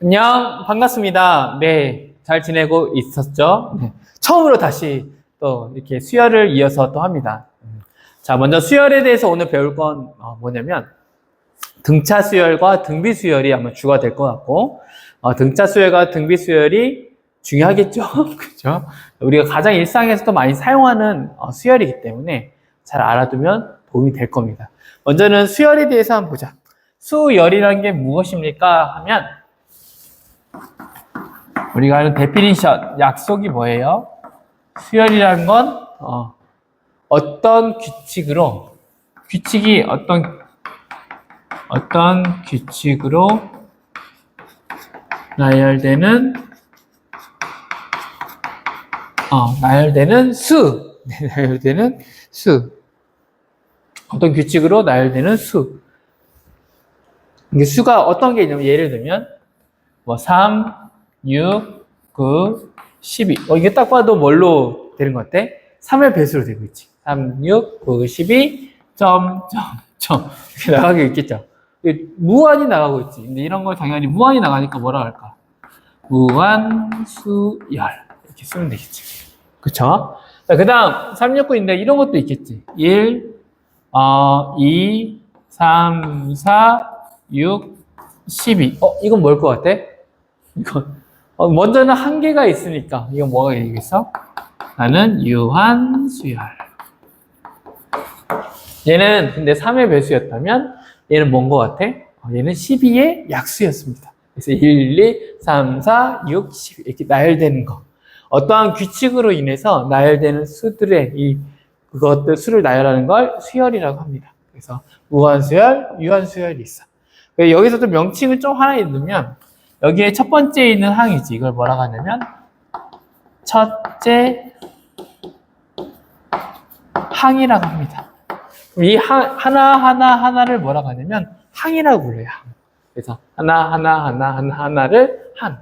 안녕, 반갑습니다. 네, 잘 지내고 있었죠? 네. 처음으로 다시 또 이렇게 수열을 이어서 또 합니다. 자, 먼저 수열에 대해서 오늘 배울 건 뭐냐면, 등차 수열과 등비 수열이 아마 주가 될 것 같고, 등차 수열과 등비 수열이 중요하겠죠? 그죠? 우리가 가장 일상에서도 많이 사용하는 수열이기 때문에 잘 알아두면 도움이 될 겁니다. 먼저는 수열에 대해서 한번 보자. 수열이라는 게 무엇입니까? 하면, 우리가 하는 데피니션, 약속이 뭐예요? 수열이라는 건 어떤 규칙으로, 규칙이 어떤 규칙으로 나열되는 나열되는 수. 네, 나열되는 수. 어떤 규칙으로 나열되는 수. 이게 수가 어떤 게 있냐면, 예를 들면, 3, 6, 9, 12. 이게 딱 봐도 뭘로 되는 것 같아? 3의 배수로 되고 있지. 3, 6, 9, 12, 이렇게 나가게 있겠죠. 무한히 나가고 있지. 근데 이런 걸 당연히 무한히 나가니까 뭐라 할까? 무한수열. 이렇게 쓰면 되겠지. 그쵸? 자, 그 다음, 3, 6, 9인데 이런 것도 있겠지. 1, 2, 3, 4, 6, 12. 이건 뭘 것 같아? 이건, 먼저는 한계가 있으니까, 이건 뭐가 되겠어? 나는 유한수열. 얘는 근데 3의 배수였다면, 얘는 뭔 것 같아? 얘는 12의 약수였습니다. 그래서 1, 2, 3, 4, 6, 12. 이렇게 나열되는 거. 어떠한 규칙으로 인해서 나열되는 수들의 그것들 수를 나열하는 걸 수열이라고 합니다. 그래서 무한수열, 유한수열이 있어. 여기서도 명칭을 좀 하나 넣으면, 여기에 첫 번째에 있는 항이지. 이걸 뭐라고 하냐면, 첫째 항이라고 합니다. 이 하나를 뭐라고 하냐면, 항이라고 불러요. 항. 그래서 하나를 항.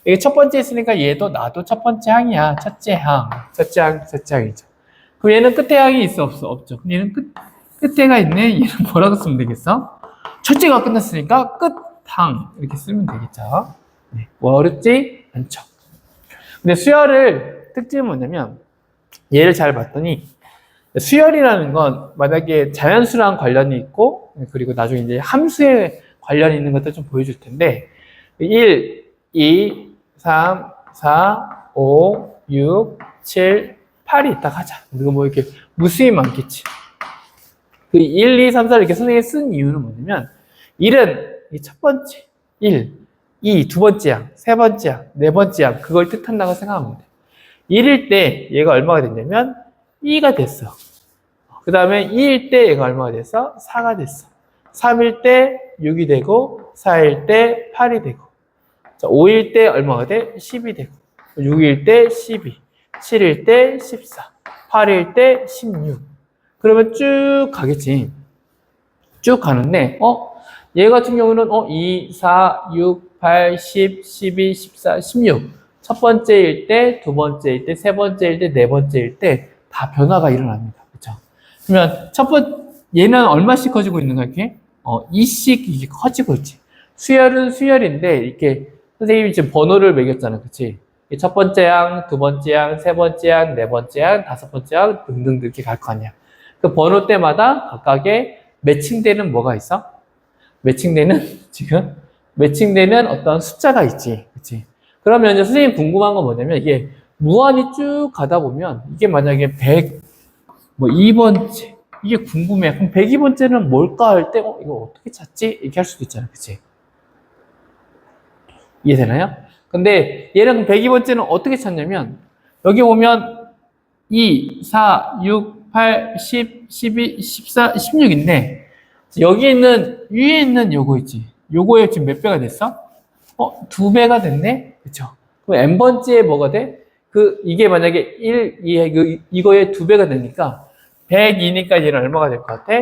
이게 첫 번째 있으니까 얘도 나도 첫 번째 항이야. 첫째 항이죠. 그럼 얘는 끝에 항이 있어, 없죠? 그럼 얘는 끝에가 있네. 얘는 뭐라고 쓰면 되겠어? 첫째가 끝났으니까 끝항. 이렇게 쓰면 되겠죠. 네, 뭐 어렵지 않죠. 근데 수열을 특징은 뭐냐면, 얘를 잘 봤더니, 수열이라는 건 만약에 자연수랑 관련이 있고, 그리고 나중에 이제 함수에 관련이 있는 것들 좀 보여줄 텐데, 1, 2, 3, 4, 5, 6, 7, 8이 있다 하자. 이거 뭐 이렇게 무수히 많겠지. 그 1, 2, 3, 4 이렇게 선생님이 쓴 이유는 뭐냐면, 1은 이 첫 번째, 1, 2, 두 번째 항, 세 번째 항, 네 번째 항, 그걸 뜻한다고 생각하면 돼. 1일 때 얘가 얼마가 됐냐면 2가 됐어. 그 다음에 2일 때 얘가 얼마가 됐어? 4가 됐어. 3일 때 6이 되고, 4일 때 8이 되고, 5일 때 얼마가 돼? 10이 되고, 6일 때 12, 7일 때 14, 8일 때 16. 그러면 쭉 가겠지. 쭉 가는데, 얘 같은 경우는 2, 4, 6, 8, 10, 12, 14, 16. 첫 번째일 때, 두 번째일 때, 세 번째일 때, 네 번째일 때 다 변화가 일어납니다. 그렇죠? 그러면 얘는 얼마씩 커지고 있는 거야, 이렇게? 2씩 이게 커지고 있지. 수열은 수열인데 이렇게 선생님이 지금 번호를 매겼잖아. 그치? 첫 번째 항, 두 번째 항, 세 번째 항, 네 번째 항, 다섯 번째 항 등등 이렇게 갈 거 아니야. 그 번호 때마다 각각의 매칭되는 뭐가 있어? 매칭되는 어떤 숫자가 있지. 그치? 그러면 이제 선생님 궁금한 건 뭐냐면, 이게 무한히 쭉 가다 보면, 이게 만약에 2번째, 이게 궁금해. 그럼 102번째는 뭘까 할 때, 이거 어떻게 찾지? 이렇게 할 수도 있잖아. 그치? 이해되나요? 근데 얘는 102번째는 어떻게 찾냐면, 여기 보면 2, 4, 6, 8, 10, 12, 14, 16인데, 여기 위에 있는 요거 있지. 요거에 지금 몇 배가 됐어? 2배가 됐네? 그쵸? 그럼 n번째에 뭐가 돼? 이게 만약에 1, 2, 이거에 2배가 되니까, 102니까 얘는 얼마가 될 것 같아?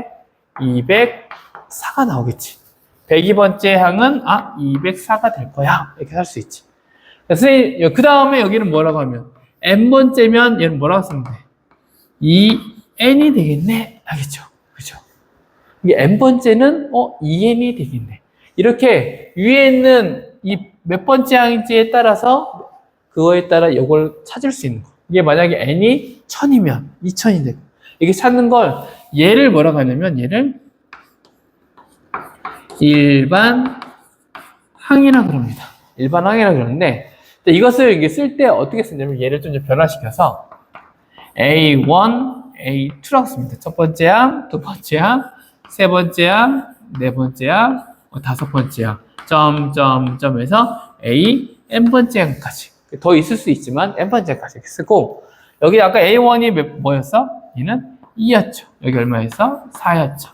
204가 나오겠지. 102번째 항은, 204가 될 거야. 이렇게 할 수 있지. 선생님, 그 다음에 여기는 뭐라고 하면, n번째면 얘는 뭐라고 쓰면 돼? 2n이 되겠네? 알겠죠? 그죠? 이게 n번째는 2n이 되겠네. 이렇게 위에 있는 이 몇 번째 항인지에 따라서 그거에 따라 이걸 찾을 수 있는 거. 이게 만약에 n이 1000이면 2000이 되고 이게 찾는 걸 얘를 뭐라고 하냐면 얘를 일반 항이라고 그럽니다. 일반 항이라고 그러는데 이것을 이게 쓸 때 어떻게 쓰냐면 얘를 좀 점변화시켜서 A1, A2라고 씁니다. 첫 번째 항, 두 번째 항, 세 번째 항, 네 번째 항, 다섯 번째 항, 점점점에서 A, n번째 항까지. 더 있을 수 있지만 n번째 항까지 쓰고 여기 아까 A1이 뭐였어? 얘는 2였죠. 여기 얼마였어? 4였죠.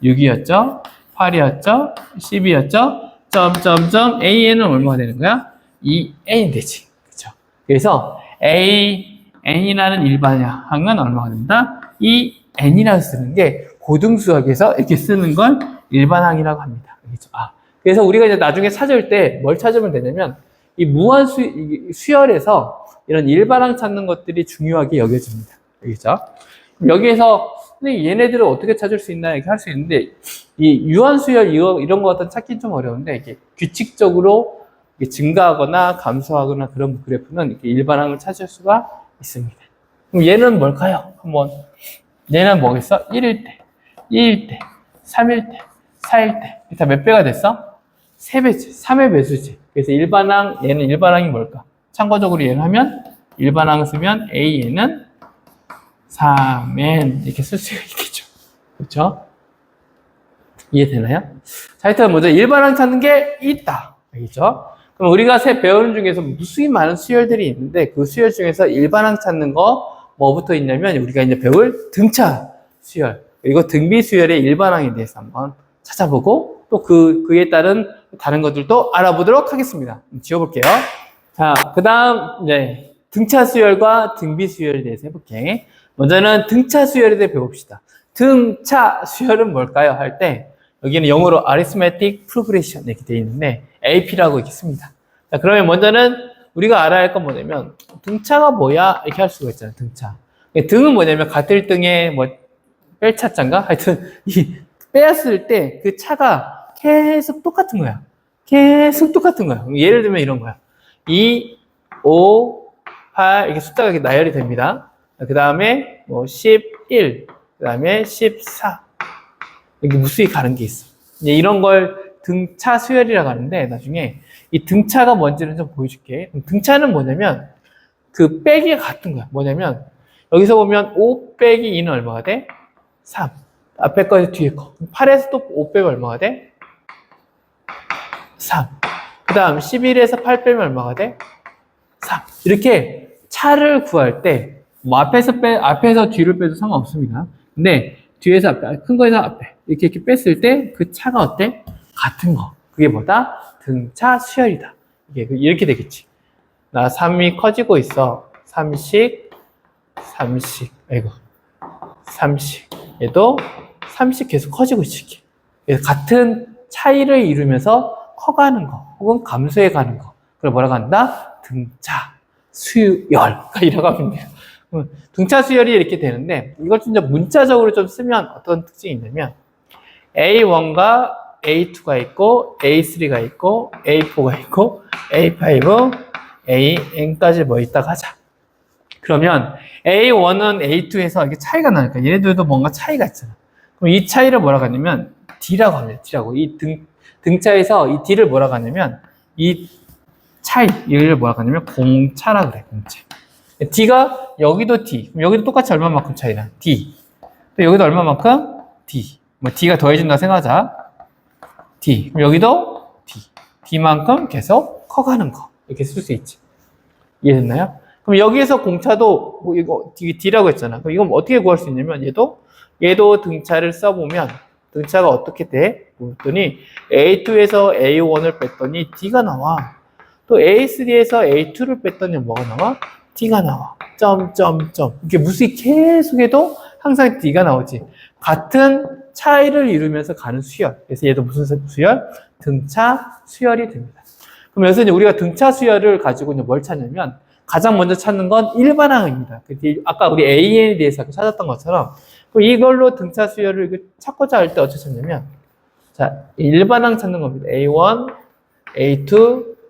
6이었죠. 8이었죠. 12였죠. 점점점 AN은 얼마가 되는 거야? 2N이 되지. 그렇죠? 그래서 AN이라는 일반항은 얼마가 된다? 2N이라고 쓰는 게 고등수학에서 이렇게 쓰는 걸 일반항이라고 합니다. 그렇죠? 그래서 우리가 이제 나중에 찾을 때 뭘 찾으면 되냐면 이 수열에서 이런 일반항 찾는 것들이 중요하게 여겨집니다. 그렇죠? 여기에서 근데 얘네들을 어떻게 찾을 수 있나 이렇게 할 수 있는데 이 유한수열 이런 거 같은 찾기 좀 어려운데 이게 규칙적으로 이게 증가하거나 감소하거나 그런 그래프는 이렇게 일반항을 찾을 수가 있습니다. 그럼 얘는 뭘까요? 한번 얘는 뭐겠어? 1일 때, 2일 때, 3일 때, 4일 때. 다 몇 배가 됐어? 3배지. 3의 배수지. 그래서 일반항, 얘는 일반항이 뭘까? 참고적으로 얘를 하면 일반항을 쓰면 AN은 3N 이렇게 쓸 수가 있겠죠. 그렇죠? 이해되나요? 자, 일단 먼저 일반항 찾는 게 있다. 알겠죠? 그럼 우리가 배우는 중에서 무수히 많은 수열들이 있는데 그 수열 중에서 일반항 찾는 거 뭐부터 있냐면 우리가 이제 배울 등차 수열 그리고 등비 수열의 일반항에 대해서 한번 찾아보고 또 그에 따른 다른 것들도 알아보도록 하겠습니다. 지워볼게요. 자, 그 다음 이제 등차 수열과 등비 수열에 대해서 해볼게. 먼저는 등차 수열에 대해 배웁시다. 등차 수열은 뭘까요? 할 때 여기는 영어로 arithmetic progression 이렇게 되어 있는데 AP라고 이렇게 씁니다. 자, 그러면 먼저는 우리가 알아야 할 건 뭐냐면 등차가 뭐야? 이렇게 할 수가 있잖아요. 등차. 등은 뭐냐면 같을 등의 뭐 뺄차자인가? 하여튼 이 빼었을 때 그 차가 계속 똑같은 거야. 계속 똑같은 거야. 예를 들면 이런 거야. 2, 5, 8 이렇게 숫자가 이렇게 나열이 됩니다. 그 다음에 뭐 11, 그 다음에 14 이렇게 무수히 가는 게 있어. 이제 이런 걸 등차 수열이라고 하는데 나중에 이 등차가 뭔지는 좀 보여줄게. 등차는 뭐냐면 그 빼기가 같은 거야. 뭐냐면 여기서 보면 5 빼기 2는 얼마가 돼? 3. 앞에 거에서 뒤에 거. 8에서 또 5 빼면 얼마가 돼? 3. 그 다음 11에서 8 빼면 얼마가 돼? 3. 이렇게 차를 구할 때 뭐 앞에서 뒤를 빼도 상관없습니다. 근데 뒤에서 앞에, 큰 거에서 앞에 이렇게 뺐을 때 그 차가 어때? 같은 거. 그게 뭐다? 등차 수열이다. 이게 이렇게 되겠지. 나 3이 커지고 있어. 3씩, 아이고, 3씩. 얘도 3씩 계속 커지고 있지. 그래서 같은 차이를 이루면서 커가는 거, 혹은 감소해가는 거. 그걸 뭐라고 한다? 등차 수열이라고 하면 돼요. 등차 수열이 이렇게 되는데 이걸 진짜 문자적으로 좀 쓰면 어떤 특징이 있냐면 A1과 A2가 있고 A3가 있고 A4가 있고 A5, AN까지 뭐 있다가 하자. 그러면 A1은 A2에서 이게 차이가 나니까 얘네들도 뭔가 차이가 있잖아. 그럼 이 차이를 뭐라고 하냐면 D라고 합니다. D라고. 이 등차에서 이 D를 뭐라고 하냐면 이 차이, 이걸 뭐라고 하냐면 공차라고 그래. 공차. D가 여기도 D. 그럼 여기도 똑같이 얼마만큼 차이나? D. 또 여기도 얼마만큼? D. 뭐 D가 더해준다 생각하자. D. 그럼 여기도 D. D만큼 계속 커가는 거. 이렇게 쓸 수 있지. 이해됐나요? 그럼 여기에서 공차도 뭐 이거 D라고 했잖아. 그럼 이건 어떻게 구할 수 있냐면 얘도 등차를 써보면 등차가 어떻게 돼? 그랬더니 A2에서 A1을 뺐더니 D가 나와. 또 A3에서 A2를 뺐더니 뭐가 나와? D가 나와. 점점점. 이렇게 무수히 계속해도 항상 D가 나오지. 같은 차이를 이루면서 가는 수열. 그래서 얘도 무슨 수열? 등차 수열이 됩니다. 그럼 여기서 이제 우리가 등차 수열을 가지고 이제 뭘 찾냐면 가장 먼저 찾는 건 일반항입니다. 아까 우리 AN에 대해서 찾았던 것처럼 이걸로 등차 수열을 찾고자 할 때 어떻게 찾냐면 자, 일반항 찾는 겁니다. A1, A2,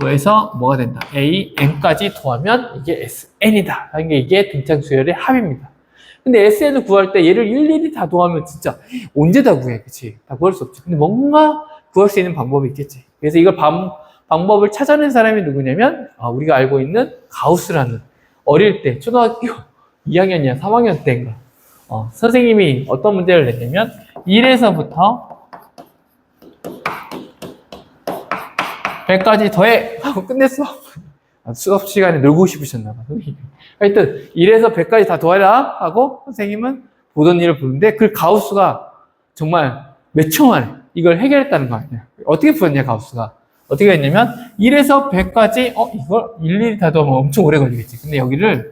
더해서 뭐가 된다? AN까지 더하면 이게 SN이다. 하는 게 이게 등차 수열의 합입니다. 근데 SN을 구할 때 얘를 일일이 다 더하면 진짜 언제 다 구해? 그치? 다 구할 수 없지. 근데 뭔가 구할 수 있는 방법이 있겠지. 그래서 이걸 방법을 찾아낸 사람이 누구냐면, 우리가 알고 있는 가우스라는 어릴 때, 초등학교 2학년이야, 3학년 때인가. 선생님이 어떤 문제를 냈냐면, 1에서부터 100까지 더해! 하고 끝냈어. 수업 시간에 놀고 싶으셨나봐, 선생님. 하여튼, 1에서 100까지 다 더해라! 하고 선생님은 보던 일을 보는데, 그 가우스가 정말 몇 초 만에 이걸 해결했다는 거 아니야. 어떻게 풀었냐, 가우스가. 어떻게 했냐면, 1에서 100까지, 이걸 일일이 다 더하면 엄청 오래 걸리겠지. 근데 여기를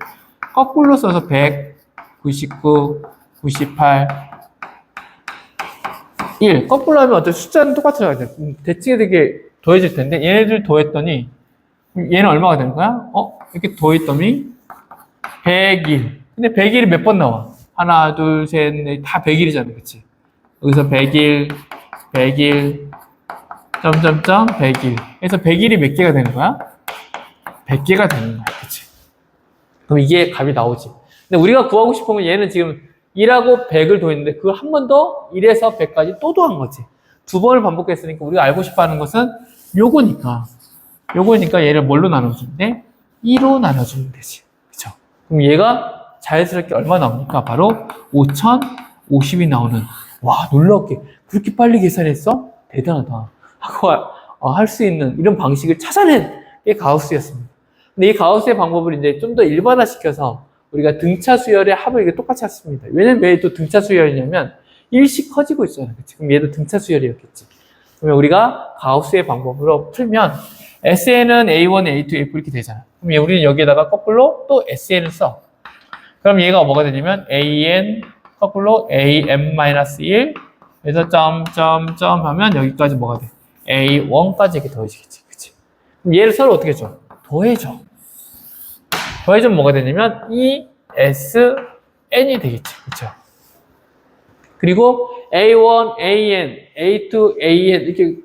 거꾸로 써서 100, 99, 98, 1. 거꾸로 하면 어떤 숫자는 똑같아요. 대칭이 되게 더해질 텐데, 얘네들 더했더니, 얘는 얼마가 되는 거야? 이렇게 더했더니, 101. 근데 101이 몇 번 나와? 하나, 둘, 셋, 넷, 다 101이잖아. 그치? 여기서 101, 101, 점점점 101. 그래서 101이 몇 개가 되는 거야? 100개가 되는 거야. 그치? 그럼 이게 값이 나오지. 근데 우리가 구하고 싶은 건 얘는 지금 1하고 100을 더했는데 그걸 한 번 더 1에서 100까지 또 더한 거지. 두 번을 반복했으니까 우리가 알고 싶어 하는 것은 요거니까 얘를 뭘로 나눠주면 돼? 2로 나눠주면 되지. 그쵸? 그럼 얘가 자연스럽게 얼마 나옵니까? 바로 5050이 나오는. 와, 놀랍게. 그렇게 빨리 계산했어? 대단하다. 하고 할 수 있는 이런 방식을 찾아낸 게 가우스였습니다. 근데 이 가우스의 방법을 이제 좀 더 일반화시켜서 우리가 등차 수열의 합을 이게 똑같이 했습니다. 왜냐면 왜 또 등차 수열이냐면 일씩 커지고 있잖아요. 그치? 그럼 얘도 등차 수열이었겠지. 그러면 우리가 가우스의 방법으로 풀면 SN은 A1, A2, A4 이렇게 되잖아. 그럼 우리는 여기에다가 거꾸로 또 SN을 써. 그럼 얘가 뭐가 되냐면 AN 거꾸로 AM-1 그래서 점점점 하면 여기까지 뭐가 돼? A1까지 이렇게 더해지겠지. 그치? 그럼 얘를 서로 어떻게 줘? 더해줘. 더해주면 뭐가 되냐면 ESN이 되겠지. 그쵸? 그리고 A1, AN, A2, AN 이렇게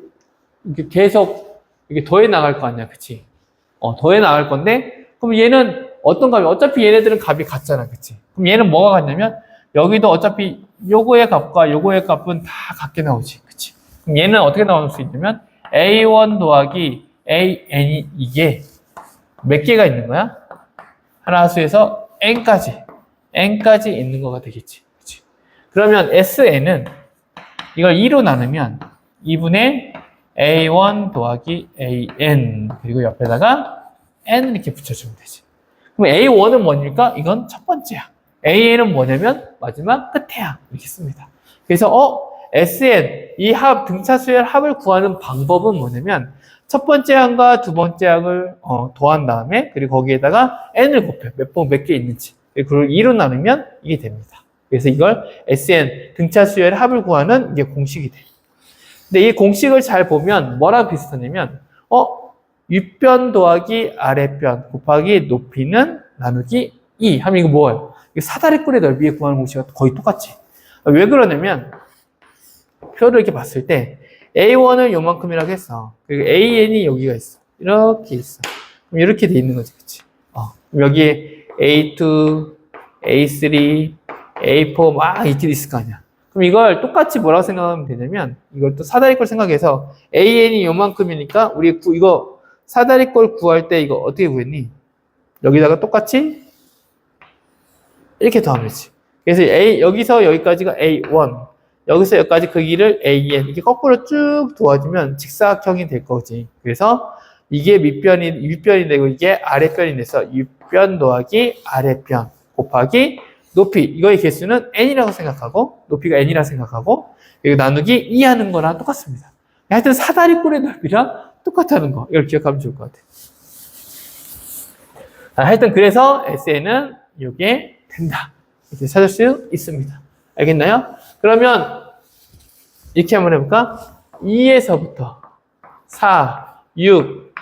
계속 이렇게 더해 나갈 거 아니야. 그치? 더해 나갈 건데 그럼 얘는 어떤 값이? 어차피 얘네들은 값이 같잖아. 그치? 그럼 얘는 뭐가 같냐면 여기도 어차피 요거의 값과 요거의 값은 다 같게 나오지. 그치? 그럼 얘는 어떻게 나올 수 있냐면 A1 더하기 AN이 이게 몇 개가 있는 거야? 하나수에서 n까지 있는 거가 되겠지. 그치? 그러면 SN은 이걸 2로 나누면 2분의 A1 더하기 AN 그리고 옆에다가 N 이렇게 붙여주면 되지. 그럼 A1은 뭐니까? 이건 첫 번째야. AN은 뭐냐면 마지막 끝에야. 이렇게 씁니다. 그래서 SN 이 합 등차수열 합을 구하는 방법은 뭐냐면 첫 번째 항과 두 번째 항을 더한 다음에 그리고 거기에다가 n을 곱해. 몇 개 있는지. 그리고 2로 나누면 이게 됩니다. 그래서 이걸 SN 등차수열 합을 구하는 이게 공식이 돼. 근데 이 공식을 잘 보면 뭐랑 비슷하냐면 윗변 더하기 아랫변 곱하기 높이는 나누기 2 하면 이거 뭐예요? 이게 사다리꼴의 넓이에 구하는 공식과 거의 똑같지. 왜 그러냐면 표를 이렇게 봤을 때 A1을 요만큼이라고 했어. 그리고 AN이 여기가 있어. 이렇게 있어. 그럼 이렇게 돼 있는 거지. 그치? 그럼 여기에 A2, A3, A4 막 이렇게 있을 거 아니야. 그럼 이걸 똑같이 뭐라고 생각하면 되냐면 이걸 또 사다리꼴 생각해서 AN이 요만큼이니까 우리 이거 사다리꼴 구할 때 이거 어떻게 구했니? 여기다가 똑같이 이렇게 더하면 되지. 그래서 여기서 여기까지가 A1 여기서 여기까지 그 길을 AN 이렇게 거꾸로 쭉 도와주면 직사각형이 될 거지. 그래서 이게 윗변이 되고 이게 아랫변이 돼서 윗변 더하기 아랫변 곱하기 높이 이거의 개수는 n이라고 생각하고 높이가 n이라고 생각하고 그리고 나누기 2 하는 거랑 똑같습니다. 하여튼 사다리꼴의 넓이랑 똑같다는 거 이걸 기억하면 좋을 것 같아요. 하여튼 그래서 SN은 이게 된다. 이렇게 찾을 수 있습니다. 알겠나요? 그러면 이렇게 한번 해볼까? 2에서부터 4, 6,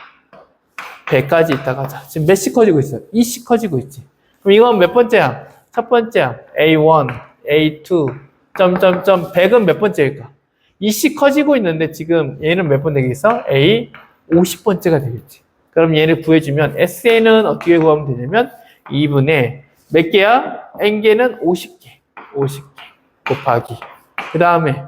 100까지 있다가 자, 지금 몇씩 커지고 있어요? 2씩 커지고 있지. 그럼 이건 몇 번째야? 첫 번째야. A1, A2, 점점점 100은 몇 번째일까? 2씩 커지고 있는데 지금 얘는 몇 번 되겠어? A 50번째가 되겠지. 그럼 얘를 구해주면 SN은 어떻게 구하면 되냐면 2분의 몇 개야? N개는 50개. 50개 곱하기. 그 다음에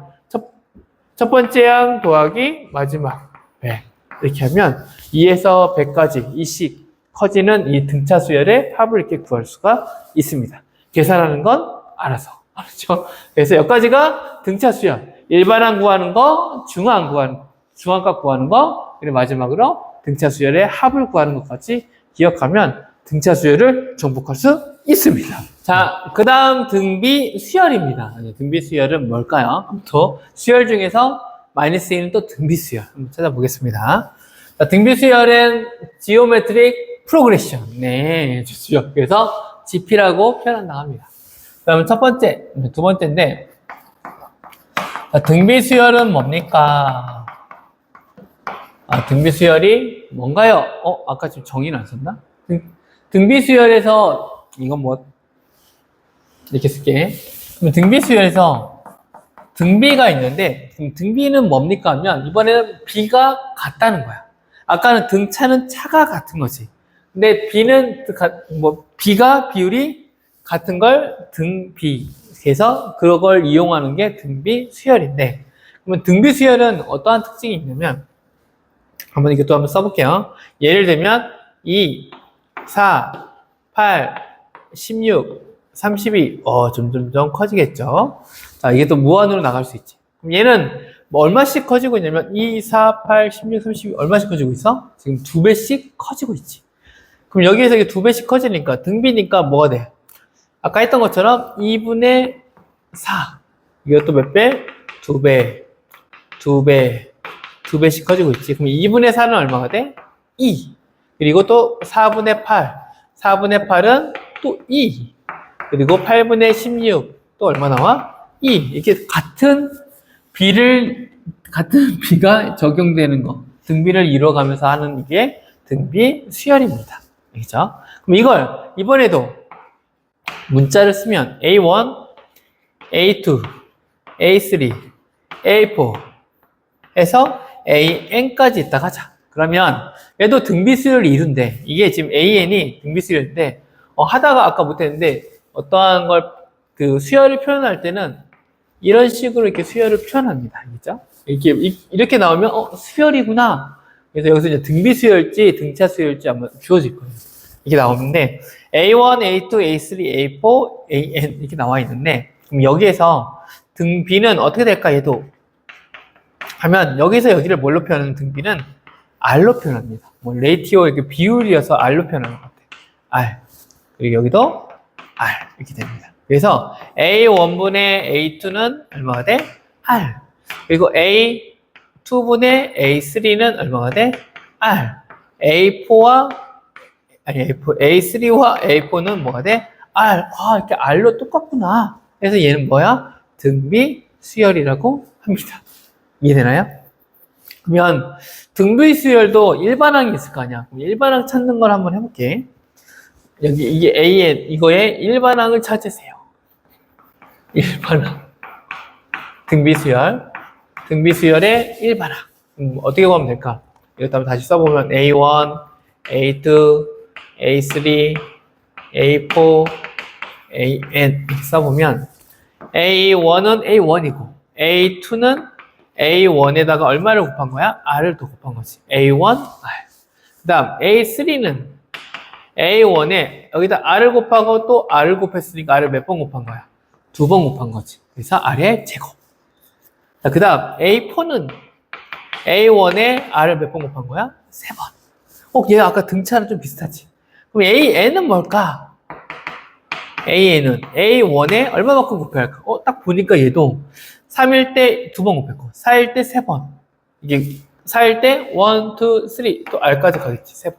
첫 번째 항 더하기 마지막 100. 이렇게 하면 2에서 100까지 이씩 커지는 이 등차 수열의 합을 이렇게 구할 수가 있습니다. 계산하는 건 알아서. 알았죠? 그래서 여기까지가 등차 수열. 일반항 구하는 거, 중앙값 구하는 거, 그리고 마지막으로 등차 수열의 합을 구하는 것까지 기억하면 등차 수열을 정복할 수 있습니다. 자, 그 다음 등비 수열입니다. 등비 수열은 뭘까요? 또 수열 중에서 마이너스 1은 또 등비 수열. 한번 찾아보겠습니다. 자, 등비 수열은 지오메트릭 프로그레션. 네, 좋죠. 그래서 GP라고 표현한다고 합니다. 그러면 두 번째인데, 등비 수열은 뭡니까? 등비 수열이 뭔가요? 아까 지금 정의는 안 썼나? 등비 수열에서, 이건 뭐, 이렇게 쓸게. 그럼 등비 수열에서 등비가 있는데, 등비는 뭡니까 하면, 이번에는 비가 같다는 거야. 아까는 등차는 차가 같은 거지. 근데 비는, 비가 비율이 같은 걸 등비. 그래서 그걸 이용하는 게 등비 수열인데, 그러면 등비 수열은 어떠한 특징이 있냐면, 이것도 한번 써볼게요. 예를 들면, 2, 4, 8, 16, 32, 점점 커지겠죠? 자, 이게 또 무한으로 나갈 수 있지. 그럼 얘는 뭐 얼마씩 커지고 있냐면, 2, 4, 8, 16, 32, 얼마씩 커지고 있어? 지금 2배씩 커지고 있지. 그럼 여기에서 이게 2배씩 커지니까, 등비니까 뭐가 돼? 아까 했던 것처럼 2분의 4. 이것도 몇 배? 2배. 2배씩 커지고 있지. 그럼 2분의 4는 얼마가 돼? 2. 그리고 또 4분의 8. 4분의 8은 또 2. 그리고 8분의 16. 또 얼마 나와? 2. 이렇게 같은 비가 적용되는 거. 등비를 이뤄가면서 하는 이게 등비 수열입니다. 알겠죠? 그럼 이걸 이번에도 문자를 쓰면 A1, A2, A3, A4 해서 AN까지 있다가 하자. 그러면 얘도 등비수열을 이룬대. 이게 지금 AN이 등비수열인데 하다가 아까 못했는데 어떠한 걸 그 수열을 표현할 때는 이런 식으로 이렇게 수열을 표현합니다. 알겠죠? 이렇게 나오면 수열이구나. 그래서 여기서 이제 등비수열지 등차수열지 한번 주어질 거예요. 이게 나오는데 A1, A2, A3, A4, AN 이렇게 나와 있는데 그럼 여기에서 등비는 어떻게 될까 얘도 하면 여기서 여기를 뭘로 표현하는 등비는 R로 표현합니다. 뭐 레이티오 이렇게 비율이어서 R로 표현하는 것 같아요. R 그리고 여기도 R 이렇게 됩니다. 그래서 A1분의 A2는 얼마가 돼? R 그리고 A2분의 A3는 얼마가 돼? R A3와 A4는 뭐가 돼? R. 이렇게 R로 똑같구나. 그래서 얘는 뭐야? 등비 수열이라고 합니다. 이해되나요? 그러면 등비 수열도 일반항이 있을 거 아니야. 그럼 일반항 찾는 걸 한번 해볼게. 여기 이게 AN 이거의 일반항을 찾으세요. 일반항. 등비 수열의 일반항. 어떻게 보면 될까? 이것도 한번 다시 써보면 A1, A2, A3, A4, AN 이렇게 써보면 A1은 A1이고 A2는 A1에다가 얼마를 곱한 거야? R을 더 곱한 거지. A1, R. 그 다음 A3는 A1에 여기다 R을 곱하고 또 R을 곱했으니까 R을 몇 번 곱한 거야? 2번 곱한 거지. 그래서 R의 제곱. 그 다음 A4는 A1에 R을 몇 번 곱한 거야? 3번. 얘 아까 등차랑 좀 비슷하지? 그럼 AN은 뭘까? AN은 A1에 얼마만큼 곱해야 할까? 딱 보니까 얘도 3일 때 2번 곱했고 4일 때 3번. 이게 4일 때 1, 2, 3 또 R까지 가겠지. 3번.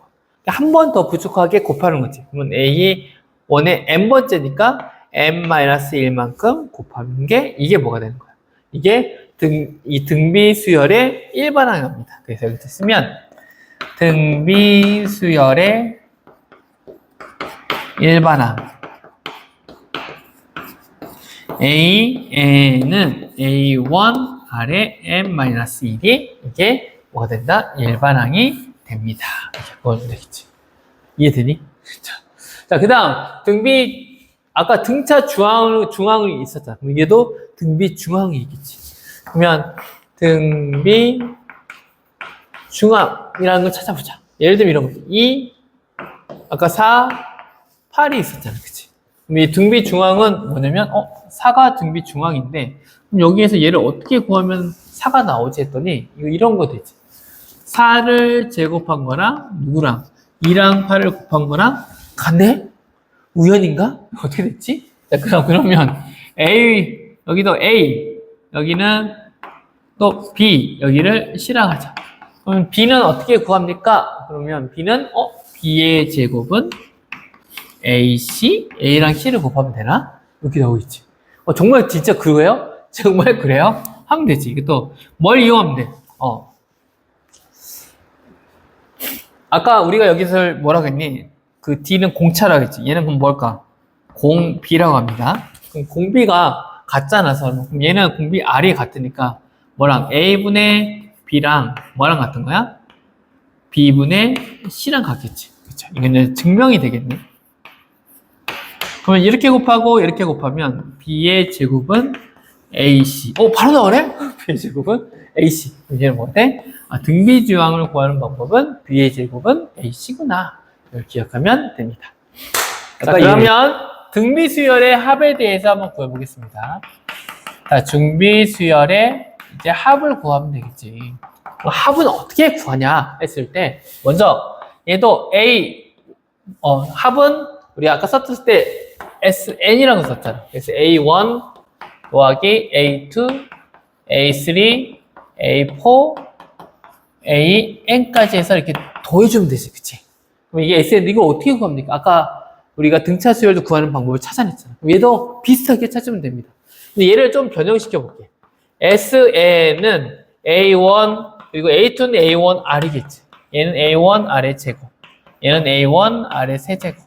한 번 더 부족하게 곱하는 거지. 그러면 A1의 n번째니까 n-1만큼 곱하는 게 이게 뭐가 되는 거야? 이게 이 등비 수열의 일반항입니다. 그래서 여기 쓰면 등비 수열의 일반항 AN은 A1 아래 n-1이 이게 뭐가 된다? 일반항이 됩니다. 이렇게 구하면 되겠지. 이해되니? 자, 그 다음, 등비, 아까 등차 중앙이 있었잖아. 그럼 얘도 등비 중앙이겠지. 그러면 등비 중앙이라는 걸 찾아보자. 예를 들면 이런 거. 2, 아까 4, 8이 있었잖아. 그치? 그럼 이 등비 중앙은 뭐냐면, 4가 등비 중앙인데, 그럼 여기에서 얘를 어떻게 구하면 4가 나오지 했더니, 이런 거 되지. 4를 제곱한 거랑, 누구랑? 2랑 8을 곱한 거랑 같네? 우연인가? 어떻게 됐지? 자, 그러면, A, 여기도 A, 여기는 또 B, 여기를 C랑 하자. 그러면 B는 어떻게 구합니까? 그러면 B는, B의 제곱은 AC, A랑 C를 곱하면 되나? 이렇게 나오겠지. 정말 진짜 그거예요? 정말 그래요? 하면 되지. 이게 또, 뭘 이용하면 돼? 아까 우리가 여기서 뭐라고 했니? 그 D는 공차라고 했지. 얘는 그럼 뭘까? 공B라고 합니다. 그럼 공B가 같잖아, 서로. 그럼 얘는 공B R이 같으니까, 뭐랑 A분의 B랑 뭐랑 같은 거야? B분의 C랑 같겠지. 그쵸? 이건 증명이 되겠네. 그러면 이렇게 곱하고 이렇게 곱하면 B의 제곱은 AC. 바로 나오네? B의 제곱은 AC. 얘는 뭐 돼? 등비중앙을 구하는 방법은 B의 제곱은 AC구나. 이걸 기억하면 됩니다. 자, 그러면 등비수열의 합에 대해서 한번 구해보겠습니다. 자, 등비수열의 이제 합을 구하면 되겠지. 합은 어떻게 구하냐 했을 때, 먼저 얘도 A, 합은 우리 아까 썼을 때 SN이라고 썼잖아. 그래서 A1 더하기 A2, A3, A4, AN까지 해서 이렇게 더해주면 되지, 그치? 그럼 이게 SN, 이거 어떻게 구합니까? 아까 우리가 등차 수열도 구하는 방법을 찾아냈잖아. 그럼 얘도 비슷하게 찾으면 됩니다. 근데 얘를 좀 변형시켜 볼게. SN은 A1, 그리고 A2는 A1 R이겠지. 얘는 A1 R의 제곱. 얘는 A1 R의 세제곱.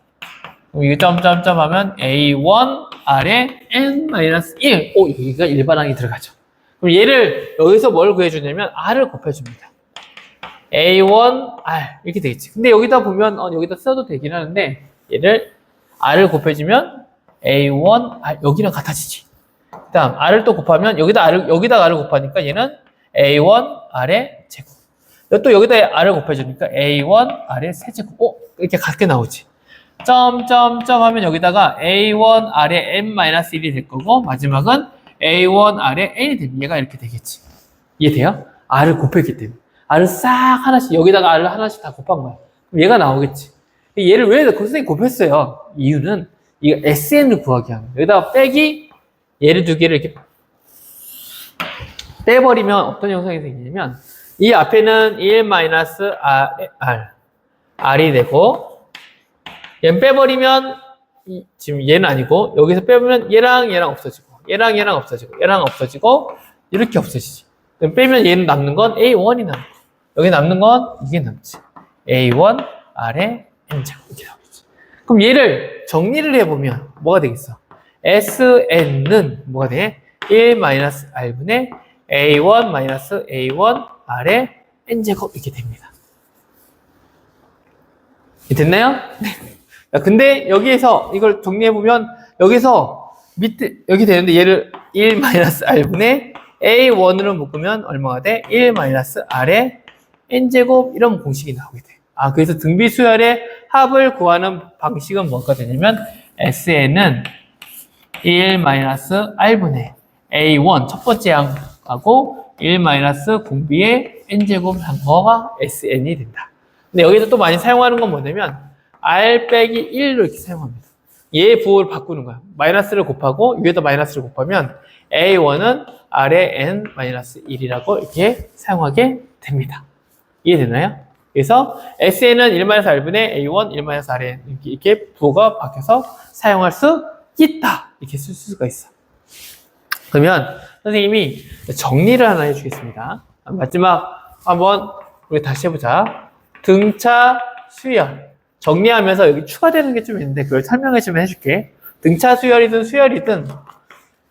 그럼 이거 점점점 하면 A1 R의 N-1. 여기가 일반항이 들어가죠. 그럼 얘를 여기서 뭘 구해주냐면 R을 곱해줍니다. A1 R 이렇게 되겠지. 근데 여기다 보면 여기다 써도 되긴 하는데 얘를 R을 곱해주면 A1 R 여기랑 같아지지. 그 다음 R을 또 곱하면 여기다가 R을 곱하니까 얘는 A1 R의 제곱. 또 여기다 R을 곱해주니까 A1 R의 세제곱. 이렇게 같게 나오지. 점점점 하면 여기다가 A1 R의 N-1이 될 거고 마지막은 A1 R의 N이 되면 얘가 이렇게 되겠지. 이해돼요? R을 곱했기 때문에. R을 싹 하나씩 여기다가 R을 하나씩 다 곱한 거야. 그럼 얘가 나오겠지. 얘를 왜 선생님이 곱했어요? 이유는 이거 SN을 구하게 하는 거야. 여기다가 빼기 얘를 두 개를 이렇게 빼버리면 어떤 형상이 생기냐면 이 앞에는 1-R이 되고 얘는 빼버리면 지금 얘는 아니고 여기서 빼보면 얘랑 없어지고 얘랑 없어지고 얘랑 없어지고 이렇게 없어지지. 그럼 빼면 얘는 남는 건 A1이 남고 여기 남는 건 이게 남지. A1 R의 N제곱 이렇게 나오겠지. 그럼 얘를 정리를 해보면 뭐가 되겠어? SN은 뭐가 돼? 1-R분의 A1 R의 N제곱 이렇게 됩니다. 됐나요? 네. 근데 여기에서 이걸 정리해보면 여기서 밑에 여기 되는데 얘를 1-R분의 A1으로 묶으면 얼마가 돼? 1-R의 N제곱 이런 공식이 나오게 돼. 그래서 등비수열의 합을 구하는 방식은 뭐가 되냐면 SN은 1-R분의 A1 첫 번째 항하고 1-공비의 N제곱 한 거가 SN이 된다. 근데 여기서 또 많이 사용하는 건 뭐냐면 R 빼기 1로 이렇게 사용합니다. 얘의 부호를 바꾸는 거야. 마이너스를 곱하고 위에다 마이너스를 곱하면 A1은 R의 N-1이라고 이렇게 사용하게 됩니다. 이해되나요? 그래서 SN은 1-R분의 A1, 1-R의 이렇게 부호가 바뀌어서 사용할 수 있다. 이렇게 쓸 수가 있어. 그러면 선생님이 정리를 하나 해주겠습니다. 마지막 한번 우리 다시 해보자. 등차 수열. 정리하면서 여기 추가되는 게 좀 있는데 그걸 설명을 좀 해줄게. 등차 수열이든 수열이든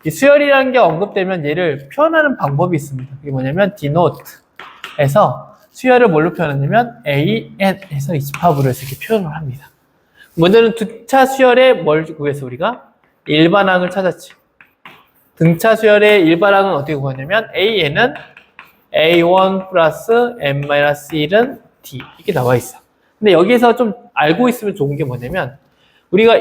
이 수열이라는 게 언급되면 얘를 표현하는 방법이 있습니다. 그게 뭐냐면 denote에서 수열을 뭘로 표현하냐면 AN에서 20합으로 해서 이렇게 표현을 합니다. 먼저는 등차 수열의 뭘 구해서 우리가 일반항을 찾았지. 등차 수열의 일반항은 어떻게 구하냐면 AN은 A1 플러스 N-1은 D 이렇게 나와 있어. 근데 여기에서 좀 알고 있으면 좋은 게 뭐냐면 우리가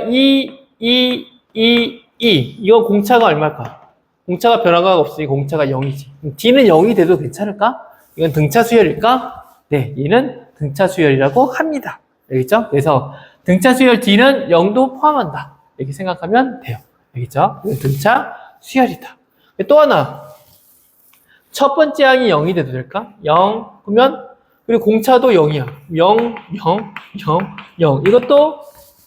이거 공차가 얼마일까? 공차가 변화가 없으니 공차가 0이지. D는 0이 돼도 괜찮을까? 이건 등차 수열일까? 네, 얘는 등차 수열이라고 합니다. 알겠죠? 그래서 등차 수열 D는 0도 포함한다. 이렇게 생각하면 돼요. 알겠죠? 이건 등차 수열이다. 또 하나. 첫 번째 항이 0이 돼도 될까? 0. 그러면 그리고 공차도 0이야. 0, 0, 0, 0.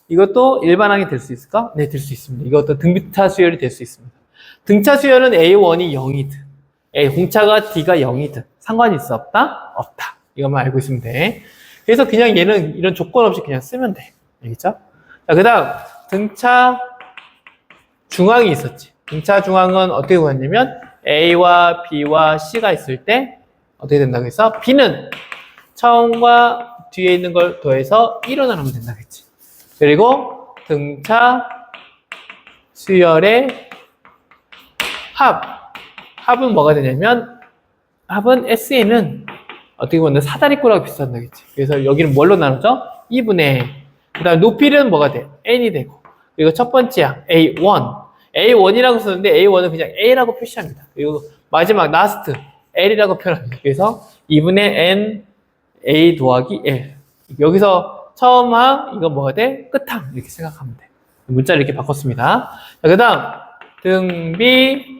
이것도 일반항이 될 수 있을까? 네, 될 수 있습니다. 이것도 등차 수열이 될 수 있습니다. 등차 수열은 A1이 0이든 공차가 D가 0이든 상관이 있어 없다? 없다. 이것만 알고 있으면 돼. 그래서 그냥 얘는 이런 조건 없이 그냥 쓰면 돼. 알겠죠? 자, 그 다음 등차 중항이 있었지. 등차 중항은 어떻게 구했냐면 A와 B와 C가 있을 때 어떻게 된다고 해서 B는 처음과 뒤에 있는 걸 더해서 1로 나누면 된다고 했지. 그리고 등차 수열의 합은 뭐가 되냐면 합은 SN은 어떻게 보면 사다리꼴하고 비슷한다고 했지. 그래서 여기는 뭘로 나누죠? 2분의 그 다음 높이는 뭐가 돼? N이 되고 그리고 첫 번째야 A1이라고 썼는데 A1은 그냥 A라고 표시합니다. 그리고 마지막 라스트 L이라고 표현합니다. 그래서 2분의 N A 더하기 L 여기서 처음 항 이건 뭐가 돼? 끝항 이렇게 생각하면 돼. 문자를 이렇게 바꿨습니다. 자, 그 다음 등비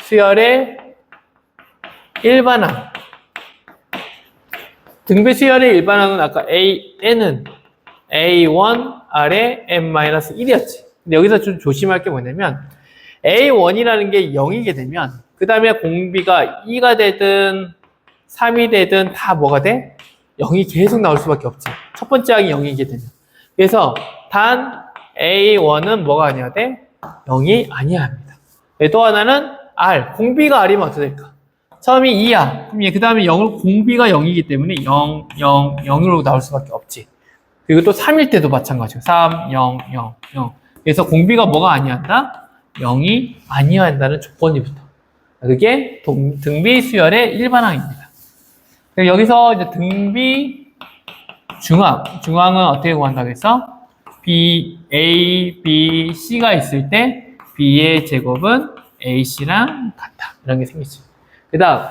수열의 일반항 등비 수열의 일반항은 아까 N은 A1 아래 N-1이었지. 근데 여기서 좀 조심할 게 뭐냐면 A1이라는 게 0이게 되면 그 다음에 공비가 2가 되든 3이 되든 다 뭐가 돼? 0이 계속 나올 수밖에 없지. 첫 번째 항이 0이게 되면. 그래서 단 A1은 뭐가 아니어야 돼? 0이 아니어야 합니다. 또 하나는 R. 공비가 R이면 어떻게 될까? 처음이 2야. 그럼 그 다음에 0을 공비가 0이기 때문에 0, 0, 0으로 나올 수밖에 없지. 그리고 또 3일 때도 마찬가지고 3, 0, 0, 0. 그래서 공비가 뭐가 아니어야 한다? 0이 아니어야 한다는 조건이 붙어. 그게 등비 수열의 일반항입니다. 여기서 이제 등비 중항은 어떻게 구한다고 해서 A, B, C가 있을 때 B의 제곱은 AC랑 같다. 이런 게 생기죠. 그 다음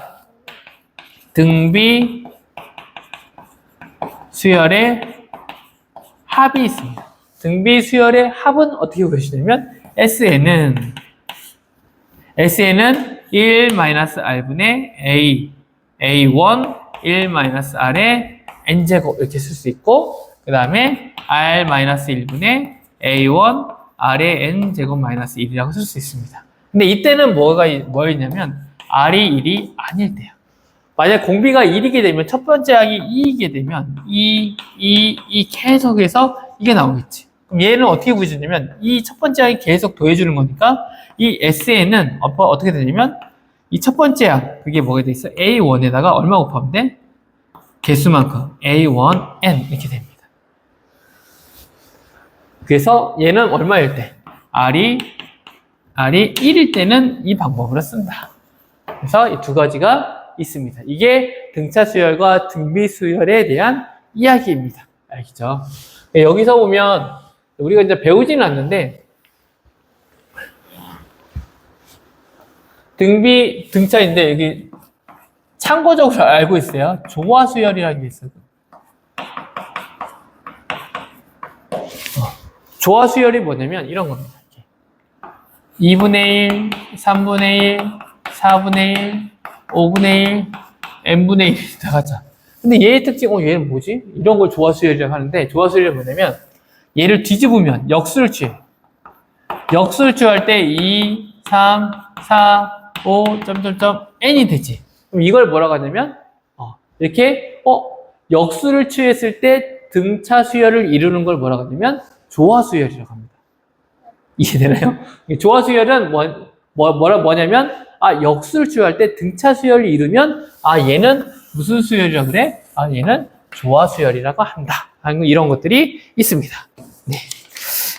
등비 수열의 합이 있습니다. 등비 수열의 합은 어떻게 구하시냐면 SN은 1-R분의 A1 1-R의 N제곱 이렇게 쓸 수 있고 그 다음에 R-1분의 A1 R의 N제곱 마이너스 1이라고 쓸 수 있습니다. 근데 이때는 뭐였냐면 R이 1이 아닐 때야. 만약 공비가 1이게 되면 첫 번째 항이 2이게 되면 2 계속해서 이게 나오겠지. 그럼 얘는 어떻게 구해주냐면 이 첫 번째 항이 계속 더해주는 거니까 이 SN은 어떻게 되냐면 이 첫 번째 항 그게 뭐가 돼 있어? A1에다가 얼마 곱하면 돼? 개수만큼 A1N 이렇게 됩니다. 그래서 얘는 얼마일 때? R이 1일 때는 이 방법으로 쓴다. 그래서 이 두 가지가 있습니다. 이게 등차 수열과 등비 수열에 대한 이야기입니다. 알겠죠? 여기서 보면 우리가 이제 배우지는 않는데 등차인데 여기 참고적으로 알고 있어요. 조화수열이라는 게 있어요. 조화수열이 뭐냐면 이런 겁니다. 2분의 1, 3분의 1, 4분의 1, 5분의 1, n분의 1이 나가자. 근데 얘의 특징, 얘는 뭐지? 이런 걸 조화수열이라고 하는데 조화수열이 뭐냐면 얘를 뒤집으면 역수를 취해. 역수를 취할 때 2, 3, 4, 5, n이 되지. 그럼 이걸 뭐라고 하냐면 이렇게 역수를 취했을 때 등차 수열을 이루는 걸 뭐라고 하냐면 조화수열이라고 합니다. 이해되나요? 조화수열은 뭐냐면 역수를 취할 때 등차 수열을 이루면 얘는 무슨 수열이라 그래? 아, 얘는 조화 수열이라고 한다. 하는 이런 것들이 있습니다. 네.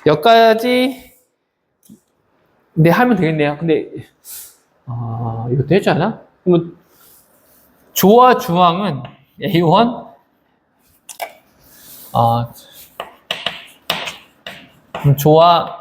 여기까지, 네, 하면 되겠네요. 근데, 이것도 해주지 않아? 그러면, 조화 중앙은 A1, 조화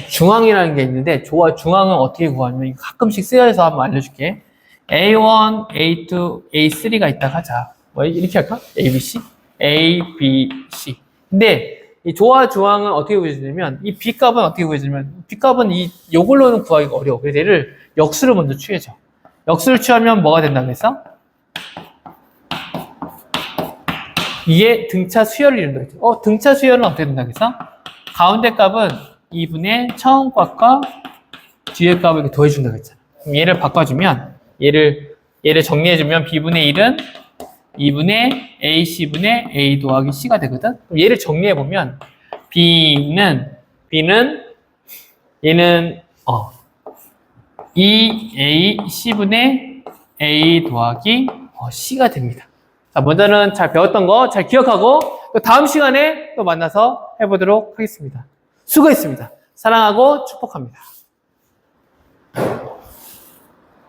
중앙이라는 게 있는데, 조화 중앙은 어떻게 구하냐면, 가끔씩 쓰여서 한번 알려줄게. A1, A2, A3가 있다가 하자. 뭐, 이렇게 할까? A, B, C? A, B, C. 근데, 이 조화 중앙은 어떻게 구해주냐면, 이 B 값은 어떻게 구해주냐면, B 값은 요걸로는 구하기가 어려워. 그래서 얘를 역수를 먼저 취해줘. 역수를 취하면 뭐가 된다고 했어? 이게 등차 수열을 이룬다고 했죠. 등차 수열은 어떻게 된다고 했어? 가운데 값은 2분의 처음 값과 뒤에 값을 이렇게 더해준다고 했잖아. 그럼 얘를 바꿔주면, 얘를 정리해주면 B분의 1은 2분의 AC분의 A 더하기 C가 되거든? 그럼 얘를 정리해보면, 얘는 2AC분의 A 더하기 C가 됩니다. 자, 먼저는 잘 배웠던 거 잘 기억하고, 또 다음 시간에 또 만나서 해보도록 하겠습니다. 수고했습니다. 사랑하고 축복합니다.